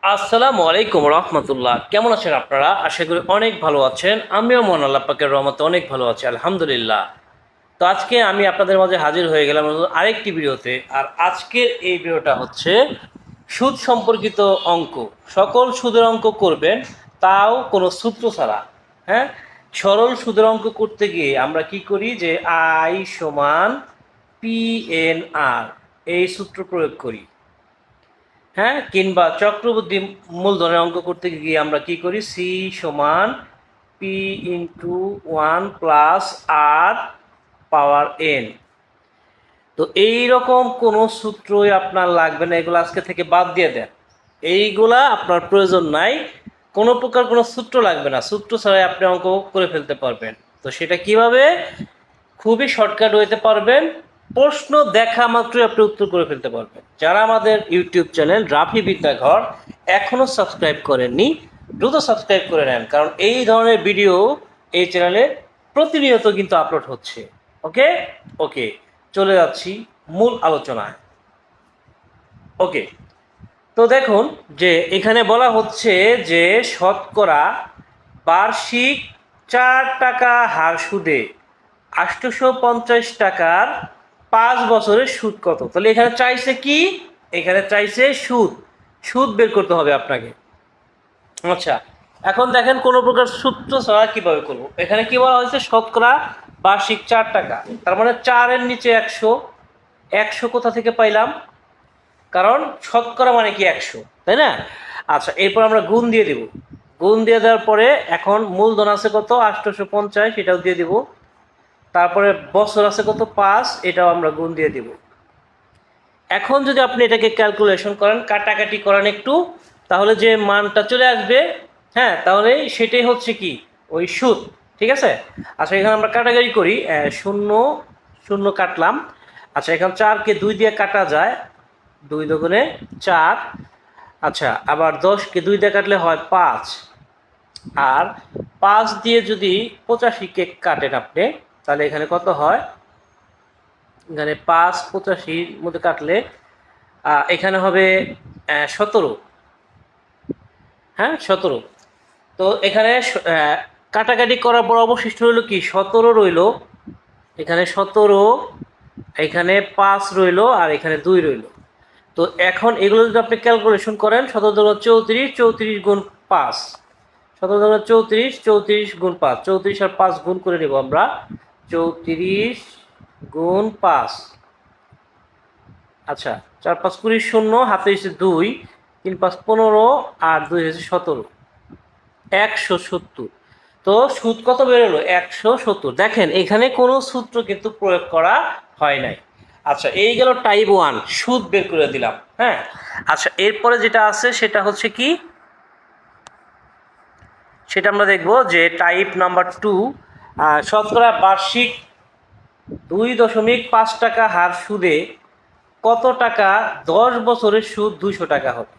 আসসালামু আলাইকুম রহমতুল্লাহ। কেমন আছেন আপনারা? আশা করি অনেক ভালো আছেন। আমিও মন আল্লাহ পাকের রহমতে অনেক ভালো আছি, আলহামদুলিল্লাহ। তো আজকে আমি আপনাদের মাঝে হাজির হয়ে গেলাম আরেকটি ভিডিওতে। আর আজকের এই ভিডিওটা হচ্ছে সুদ সম্পর্কিত অঙ্ক। সকল সুদের অঙ্ক করবেন, তাও কোনো সূত্র ছাড়া। হ্যাঁ, সরল সুদের অঙ্ক করতে গিয়ে আমরা কি করি যে আই সমান PNR এই সূত্র প্রয়োগ করি। হ্যাঁ, কিংবা চক্রবর্তী মূলধনের অঙ্ক করতে গিয়ে আমরা কি করি, সি সমান P × 1 + R⁴ তো এইরকম কোনো সূত্রই আপনার লাগবে না, এগুলো আজকে থেকে বাদ দিয়ে দেন। এইগুলা আপনার প্রয়োজন নাই, কোনো প্রকার কোনো সূত্র লাগবে না, সূত্র ছাড়াই আপনি অঙ্ক করে ফেলতে পারবেন। তো সেটা কিভাবে? খুবই শর্টকাট হইতে পারবেন, প্রশ্ন দেখা মাত্রই আপনি উত্তর করে ফেলতে পারবেন। যারা আমাদের ইউটিউব চ্যানেল রাফি বিদ্যাঘর এখনও সাবস্ক্রাইব করেননি, দ্রুত সাবস্ক্রাইব করে নেন, কারণ এই ধরনের ভিডিও এই চ্যানেলে প্রতিনিয়ত কিন্তু আপলোড হচ্ছে। ওকে ওকে, চলে যাচ্ছি মূল আলোচনায়। ওকে, তো দেখুন যে এখানে বলা হচ্ছে যে শতকরা বার্ষিক 4 টাকা হার সুদে 850 টাকার 5 বছরের সুদ কত? তাহলে এখানে চাইছে কি? এখানে চাইছে সুদ। সুদ বের করতে হবে আপনাকে। আচ্ছা, এখন দেখেন কোনো প্রকার সূত্র ছাড়া কিভাবে করবো। এখানে কি বলা হয়েছে? শতকরা বার্ষিক 4 টাকা, তার মানে 4-এর নিচে 100। 100 কোথা থেকে পাইলাম? কারণ শতকরা মানে কি 100, তাই না? আচ্ছা, এরপর আমরা গুণ দিয়ে দিব। গুণ দিয়ে দেওয়ার পরে এখন মূলধন আছে কত? 850, এটাও দিয়ে দিব। তারপরে বছর আছে কত? 5, এটাও আমরা গুণ দিয়ে দিব। এখন যদি আপনি এটাকে ক্যালকুলেশন করেন, কাটাকাটি করেন একটু, তাহলে যে মানটা চলে আসবে, হ্যাঁ, তাহলে সেটাই হচ্ছে কি ওই সুদ। ঠিক আছে? আচ্ছা, এখানে আমরা কাটাকাটি করি। 0 0 কাটলাম। আচ্ছা, এখানে 4কে 2 দিয়ে কাটা যায়, 2 দুগুণে 4। আচ্ছা, আবার 10কে 2 দিয়ে কাটলে হয় 5। আর 5 দিয়ে যদি 85কে কাটেন আপনি, তাহলে এখানে কত হয়? এখানে 5 85-র মধ্যে কাটলে এখানে হবে 17। হ্যাঁ, 17। তো এখানে কাটাকাটি করার পর অবশিষ্ট রইল কি? 17 রইল। এখানে 17, এখানে 5 রইল, আর এখানে 2 রইল। তো এখন এগুলো যদি আপনি ক্যালকুলেশন করেন, 17 × 34, 34 গুণ 5, 17 × 34, 34 গুণ 5, 34 আর 5 গুণ করে নেব আমরা। 34 গুণ 5। আচ্ছা, 4 5 20, 0 হাতে এসে 2, 3 5 15, আর 2 হয়েছে 17, 170। তো সুদ কত বেরোলো? 170। দেখেন এখানে কোনো সূত্র কিন্তু প্রয়োগ করা হয় নাই। আচ্ছা, এই গেল টাইপ 1, সুদ বের করে দিলাম। হ্যাঁ, আচ্ছা, এরপরে যেটা আছে সেটা হচ্ছে কি, সেটা আমরা দেখব যে টাইপ নাম্বার 2, শতকরা বার্ষিক 2.5 টাকা হার সুদে কত টাকা 10 বছরের সুদ 200 টাকা হবে।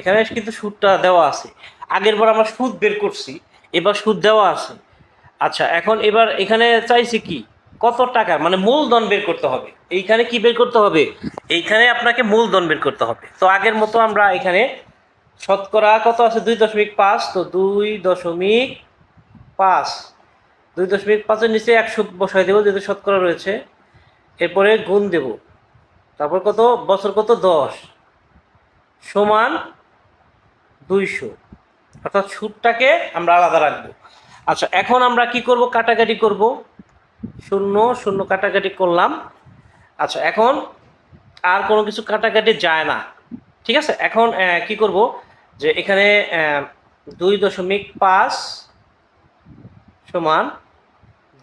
এখানে কিন্তু সুদটা দেওয়া আছে, আগের বার আমরা সুদ বের করছি, এবার সুদ দেওয়া আছে। আচ্ছা, এখন এবার এখানে চাইছে কি, কত টাকা, মানে মূলধন বের করতে হবে। এইখানে কি বের করতে হবে? এইখানে আপনাকে মূলধন বের করতে হবে। তো আগের মতো আমরা এখানে শতকরা কত আছে? 2.5, তো 2.5, 2.5-এর নিচে 100 বসাই দেবো যেহেতু শতকরা রয়েছে। এরপরে গুণ দেব, তারপর কত? বছর কত? 10 সমান 200, অর্থাৎ সুদটাকে আমরা আলাদা রাখবো। আচ্ছা, এখন আমরা কি করব? কাটাকাটি করব। 0 0 কাটাকাটি করলাম। আচ্ছা, এখন আর কোনো কিছু কাটাকাটি যায় না। ঠিক আছে? এখন কি করব যে এখানে 2.5 সমান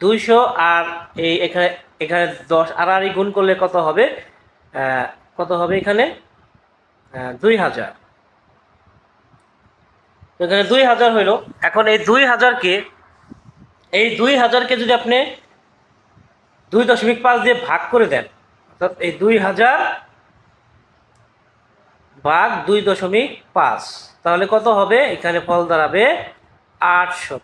200, আর এই এখানে এখানে 10 আড়াআড়ি গুণ করলে কত হবে? কত হবে এখানে? 2000। তো এখানে 2000 হইল। এখন এই 2000কে যদি আপনি 2.5 দিয়ে ভাগ করে দেন, অর্থাৎ এই 2000 ভাগ 2.5, তাহলে কত হবে? এখানে ফল দাঁড়াবে 800।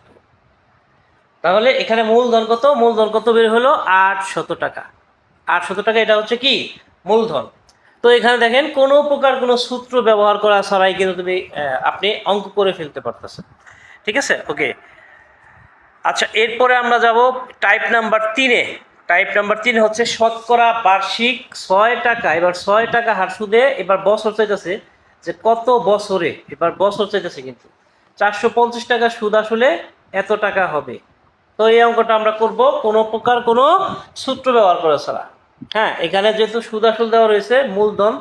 তাহলে এখানে মূলধন কত? মূলধন কত বের হলো? 800 টাকা। 800 টাকা, এটা হচ্ছে কি মূলধন। তো এখানে দেখেন কোনো প্রকার কোনো সূত্র ব্যবহার করা ছাড়াই কিন্তু আপনি অঙ্ক করে ফেলতে পারতেছেন। ঠিক আছে, ওকে। আচ্ছা, এরপরে আমরা যাব টাইপ নাম্বার 3-এ। টাইপ নাম্বার 3 হচ্ছে শতকরা বার্ষিক 6 টাকা। এবার 6 টাকা হার সুদে এবার বছর চাইতেছে যে কত বছরে, এবার বছর চাইতেছে কিন্তু 450 টাকা সুদ আসলে এত টাকা হবে। তো এই অঙ্কটা আমরা করব কোনো প্রকার কোনো সূত্র ব্যবহার করা ছাড়া। হ্যাঁ, এখানে যেহেতু সুদ আসল দেওয়া রয়েছে, মূলধন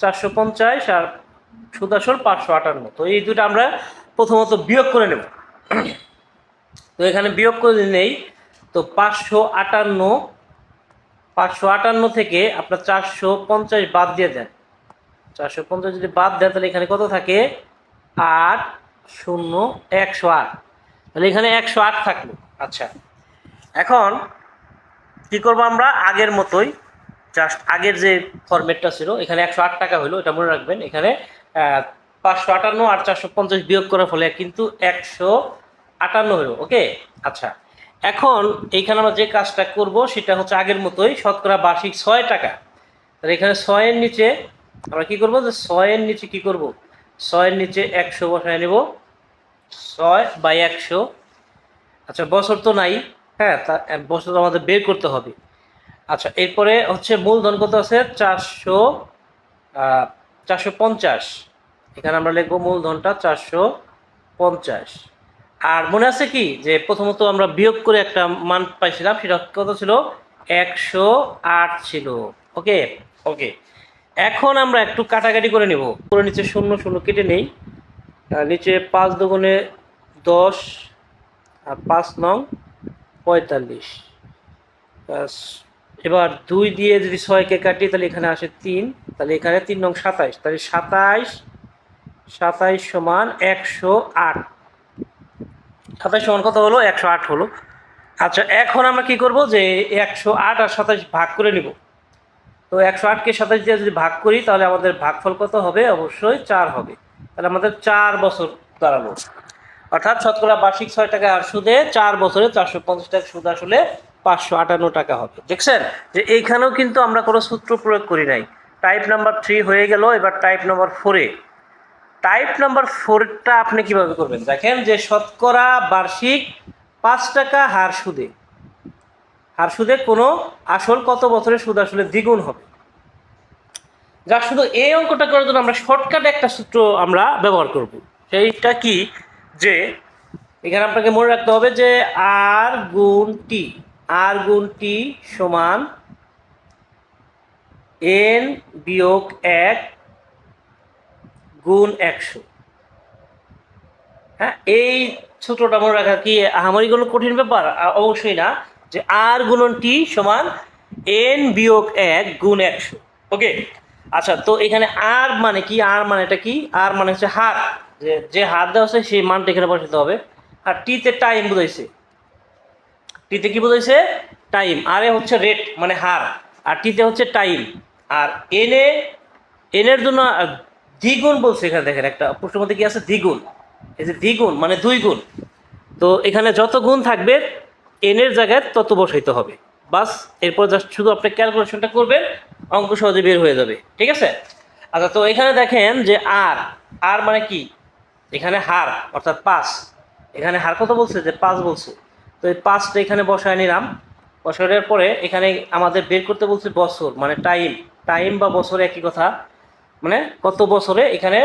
450 আর সুদ আসল 558, তো এই দুটো আমরা প্রথমত বিয়োগ করে নেব। তো এখানে বিয়োগ করে নেই, তো 558 থেকে আপনার 450 বাদ দিয়ে দেন। 450 যদি বাদ দেন তাহলে এখানে কত থাকে? 8 0 108, তাহলে এখানে 108 থাকলো। আচ্ছা, এখন কি করব আমরা? আগের মতোই, জাস্ট আগের যে ফরম্যাটটা ছিল, এখানে 108 টাকা হলো, এটা মনে রাখবেন। এখানে 558 আর 450 বিয়োগ করার ফলে কিন্তু 158 হলো। ওকে, আচ্ছা, এখন এইখানে আমরা যে কাজটা করব সেটা হচ্ছে আগের মতোই, শতকরা বার্ষিক 6 টাকা। তাহলে এখানে 6 এর নিচে আমরা কি করব? যে 6 এর নিচে কি করব? 6 এর নিচে 100 বসায় নেব, 6/100। আচ্ছা, বছর তো নাই, হ্যাঁ, তা বছর তো আমাদের বের করতে হবে। আচ্ছা, এরপরে হচ্ছে মূলধন কত আছে? 450। এখানে আমরা লিখবো মূলধনটা 450। আর মনে আছে কি যে প্রথমত আমরা বিয়োগ করে একটা মান পাইছিলাম, সেটা কত ছিল? 108 ছিল। ওকে, ওকে। এখন আমরা একটু কাটাকাটি করে নেব। পুরো নিচে 0 0 কেটে নেই, নিচে 5 দুগুণে 10 আর 5 নং 45। এবার 2 দিয়ে যদি 6কে কাটি তাহলে এখানে আসে 3, তাহলে এখানে 3 নং 27, তাহলে 27 সমান 108। 27 সমান কত হলো? 108 হলো। আচ্ছা, এখন আমরা কি করব? যে 108 আর 27 ভাগ করে নিব। তো 108কে 27 দিয়ে যদি ভাগ করি তাহলে আমাদের ভাগফল কত হবে? অবশ্যই 4 হবে। তাহলে আমাদের 4 বছর দাঁড়ালো। অর্থাৎ শতকরা বার্ষিক 6 টাকা আর সুদে 4 বছরে 450 টাকা সুদ আসলে 558 টাকা হবে। দেখছেন যে এইখানেও কিন্তু আমরা কোনো সূত্র প্রয়োগ করি নাই। টাইপ নাম্বার 3 হয়ে গেল, এবার টাইপ নাম্বার 4-এ। টাইপ নাম্বার 4টা আপনি কিভাবে করবেন? দেখেন যে শতকরা বার্ষিক 5 টাকা হার সুদে কোনো আসল কত বছরে সুদ আসলে দ্বিগুণ হবে। যা শুধু এই অঙ্কটা করার জন্য আমরা শর্টকাট একটা সূত্র আমরা ব্যবহার করব। সেইটা কি? যে এখানে আপনাকে মনে রাখতে হবে যে আর গুণ টি সমান n বিয়োগ 1 গুণ 100। হ্যাঁ, এই সূত্রটা মনে রাখা কি আহামরি কোনো কঠিন ব্যাপার? অবশ্যই না। যে আর গুণন টি সমান n বিয়োগ 1 গুণ 100। ওকে, আচ্ছা, তো এখানে আর মানে কি? আর মানেটা কি? আর মানে হচ্ছে হার, যে হার দেওয়া আছে সেই মানটা এখানে বসাতে হবে। আর টিতে টাইম বুঝাইছে, টিতে কি বুঝাইছে? টাইম। আর এ হচ্ছে রেট মানে হার, আর টিতে হচ্ছে টাইম। আর এর জন্য দ্বিগুণ বলছে। এখানে দেখেন একটা প্রশ্নের মধ্যে কি আছে? দ্বিগুণ। এই যে দ্বিগুণ মানে 2 গুণ। তো এখানে যত গুণ থাকবে এর জায়গায় তত বসাইতে হবে, বাস। এরপর জাস্ট শুধু আপনি ক্যালকুলেশনটা করবেন, অঙ্ক সহজে বের হয়ে যাবে। ঠিক আছে? আচ্ছা, তো এখানে দেখেন যে আর মানে কি? এখানে হার অর্থাৎ 5। এখানে হার কত বলছে? যে 5 বলছে। তো এই 5টা এখানে বসায় নিলাম। বসানোর পরে এখানে আমাদের বের করতে বলছে বছর মানে টাইম বা বছর একই কথা, মানে কত বছরে। এখানে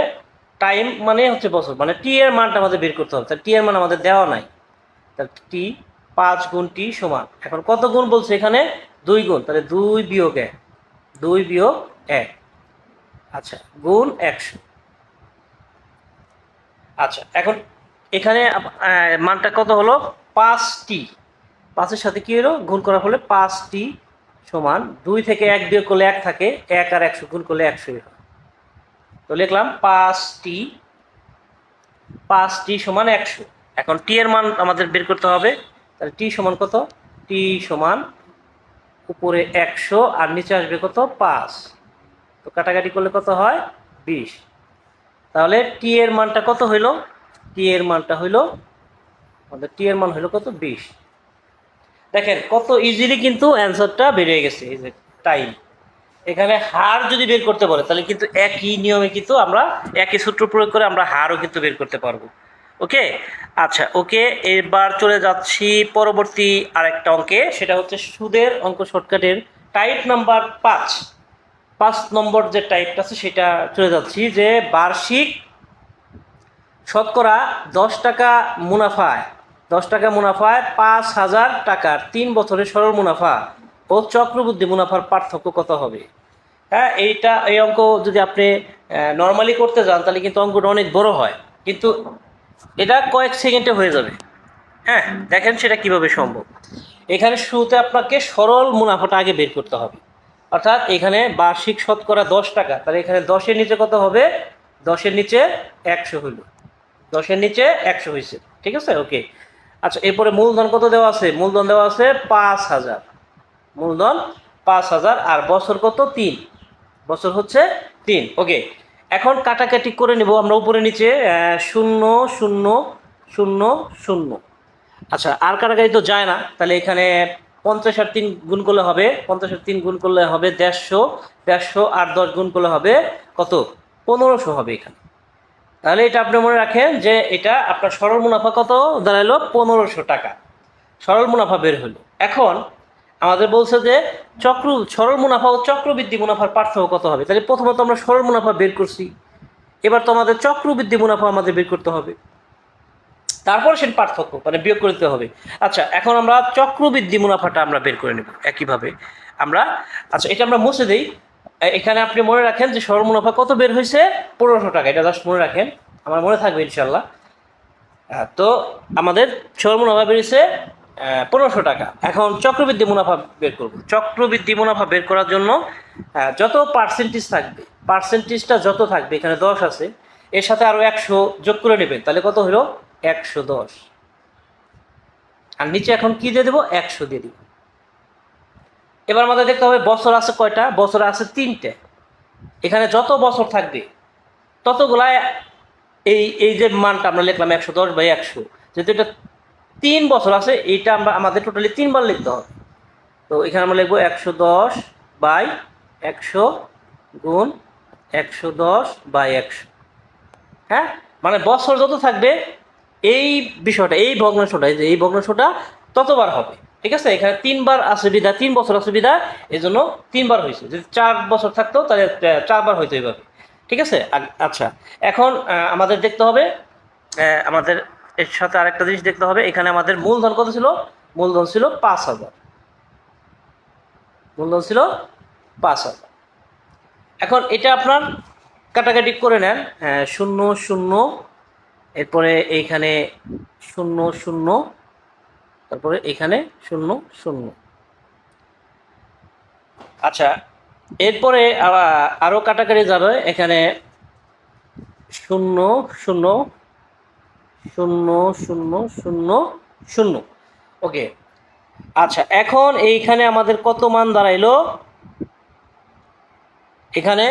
টাইম মানে হচ্ছে বছর, মানে টি এর মানটা আমাদের বের করতে হবে। তাহলে টি এর মান আমাদের দেওয়া নাই, তাহলে টি 5 গুণ টি সমান, এখন কত গুণ বলছে? এখানে 2 গুণ, তাহলে 2 বিয়োগ 1। আচ্ছা, গুণ 100। আচ্ছা, এখন এখানে মানটা কত হলো? 5টি। 5-এর সাথে কি হলো? গুণ করার ফলে 5টি সমান 2 থেকে 1 বিয়োগ করলে 1 থাকে, 1 আর 100 গুণ করলে 100 হয়। তো লিখলাম 5টি সমান 100। এখন টি এর মান আমাদের বের করতে হবে। তাহলে টি সমান কত? টি সমান উপরে 100 আর নিচে আসবে কত? 5। তো কাটাকাটি করলে কত হয়? 20। তাহলে টি এর মানটা কত হইল? টি এর মানটা হইল আমাদের কত? 20। দেখেন কত ইজিলি কিন্তু অ্যান্সারটা বেরিয়ে গেছে। এই যে টাইম, এখানে হার যদি বের করতে বলে তাহলে কিন্তু একই নিয়মে কিন্তু আমরা একই সূত্র প্রয়োগ করে আমরা হারও কিন্তু বের করতে পারবো। ওকে, আচ্ছা ওকে, এবার চলে যাচ্ছি পরবর্তী আরেকটা অঙ্কে, সেটা হচ্ছে সুদের অঙ্ক শর্টকাটের টাইপ নাম্বার 5 নম্বর যে টাইপটা আছে সেটা চলে যাচ্ছি, যে বার্ষিক শতকরা 10 টাকা মুনাফায় 5,000 টাকার 3 বছরের সরল মুনাফা ও চক্রবৃদ্ধি মুনাফার পার্থক্য কত হবে? হ্যাঁ, এই অঙ্ক যদি আপনি নর্মালি করতে যান তাহলে কিন্তু অঙ্কটা অনেক বড় হয়, কিন্তু এটা কয়েক সেকেন্ডে হয়ে যাবে। হ্যাঁ, দেখেন সেটা কিভাবে সম্ভব। এখানে শুরুতে আপনাকে সরল মুনাফাটা আগে বের করতে হবে, অর্থাৎ এখানে বার্ষিক শতকরা 10 টাকা, তাহলে এখানে 10-এর নিচে কত হবে? 10-এর নিচে 100 হইল, 10-এর নিচে 100 হয়েছে, ঠিক আছে ওকে। আচ্ছা, এরপরে মূলধন কত দেওয়া আছে? মূলধন দেওয়া আছে 5,000, মূলধন 5,000, আর বছর কত? 3 বছর হচ্ছে 3। ওকে, এখন কাটাকাটি করে নিব আমরা উপরে নিচে, 0 0 0 0। আচ্ছা, আর কাটাকাটি তো যায় না, তাহলে এখানে 50 আর 3 গুণ করলে হবে, 50 আর 3 গুণ করলে হবে 150, 150 আর 10 গুণ করলে হবে কত? 1500 হবে এখানে। তাহলে এটা আপনি মনে রাখেন যে এটা আপনার সরল মুনাফা কত দাঁড়ালো? 1500 টাকা সরল মুনাফা বের হলো। এখন আমাদের বলছে যে সরল মুনাফা ও চক্রবৃদ্ধি মুনাফার পার্থক্য কত হবে? তাহলে প্রথমত আমরা সরল মুনাফা বের করছি, এবার তো আমাদের চক্রবৃদ্ধি মুনাফা আমাদের বের করতে হবে, তারপর সেটা পার্থক্য মানে বিয়োগ করতে হবে। আচ্ছা, এখন আমরা চক্রবৃদ্ধি মুনাফাটা আমরা বের করে নেব একইভাবে আমরা। আচ্ছা, এটা আমরা মুছে দিই। এখানে আপনি মনে রাখেন যে সরল মুনাফা কত বের হয়েছে? 1500 টাকা, এটা জাস্ট মনে রাখেন, আমার মনে থাকবে ইনশাল্লাহ। তো আমাদের সরল মুনাফা বেরিয়েছে 1500 টাকা। এখন চক্রবৃদ্ধি মুনাফা বের করব। চক্রবৃদ্ধি মুনাফা বের করার জন্য যত পার্সেন্টেজ থাকবে, পার্সেন্টেজটা যত থাকবে, এখানে 10 আছে, এর সাথে আরো 100 যোগ করে নেবেন, তাহলে কত হলো? 110। আর নিচে এখন কি দিয়ে দেবো? 100 দিয়ে দিব। এবার আমাদের দেখতে হবে বছর আছে কয়টা? বছর আছে 3টে। এখানে যত বছর থাকবে ততগুলা এই যে মানটা আমরা লিখলাম 110/100, যেহেতু এটা 3 বছর আছে, এইটা আমাদের টোটালি 3 বার লিখতে হবে। তো এখানে আমরা লিখবো 110/100 গুণ 110/100। হ্যাঁ, মানে বছর যত থাকবে এই বিষয়টা, এই ভগ্নাংশটা, এই ভগ্নাংশটা ততবার হবে, ঠিক আছে। এখানে 3 বার আছে বিধা, 3 বছর আছে বিধা, এই জন্য 3 বার হয়েছে। যদি 4 বছর থাকতো তাহলে 4 বার হইতো এইভাবে, ঠিক আছে। আচ্ছা, এখন আমাদের দেখতে হবে, আমাদের এর সাথে আরেকটা জিনিস দেখতে হবে। এখানে আমাদের মূলধন কত ছিল? মূলধন ছিল 5,000, মূলধন ছিল 5,000। এখন এটা আপনার কাটাকাটি করে নেন, 0 0, এরপরে এইখানে 0 0, তারপরে এখানে 0 0। আচ্ছা, এরপরে আরো কাটাকাটি যাবে, এখানে 0 0 0 0 0 0। ওকে, আচ্ছা, এখন এইখানে আমাদের কত মান দাঁড়াইলো? এখানে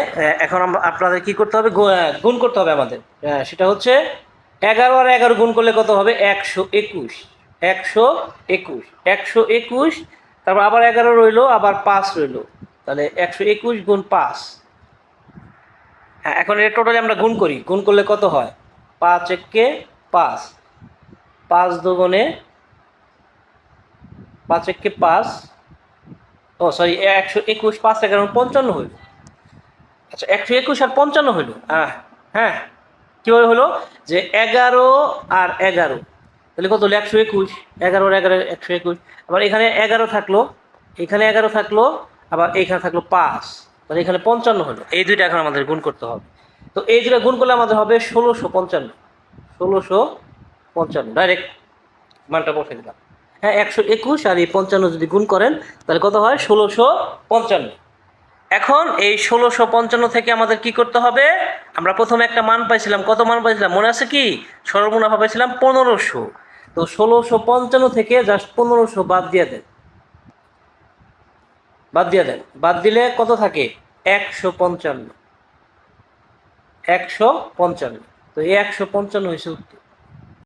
এখন আপনাদের কি করতে হবে? গুণ করতে হবে আমাদের। সেটা হচ্ছে 11 আর 11 গুণ করলে কত হবে? 121, 121, 121, তারপর আবার 11 রইলো, আবার 5 রইলো, তাহলে 121 গুণ 5। হ্যাঁ, এখন এটা টোটালি আমরা গুণ করি, গুণ করলে কত হয়? 5 একে 5, 5 দুগুণে 5 একে 5, ও সরি 121, 5 11 55 হইল। আচ্ছা, 121 আর 55 হইল। হ্যাঁ, কীভাবে হলো? যে 11 আর 11, তাহলে কত হলো? 121, 11 আর 11 121, আবার এখানে 11 থাকলো, এখানে 11 থাকলো, আবার এইখানে থাকলো 5, তাহলে এখানে 55 হলো। এই দুইটা এখন আমাদের গুণ করতে হবে। তো এই দুইটা গুণ করলে আমাদের হবে 1655, 1655 ডাইরেক্ট মানটা বসে দিলাম। হ্যাঁ, 121 আর এই 55 যদি গুণ করেন তাহলে কত হয়? 1655। এখন এই 1655 থেকে আমাদের কি করতে হবে? আমরা প্রথমে একটা মান পাইছিলাম, কত মান পাইছিলাম মনে আছে কি? সরল মুনাফা পাইছিলাম 1500। তো 1655 থেকে জাস্ট 1500 বাদ দিয়ে দেন, বাদ দিয়ে দেন, বাদ দিলে কত থাকে? 155, 155। তো এই 155 হয়েছে উত্তর।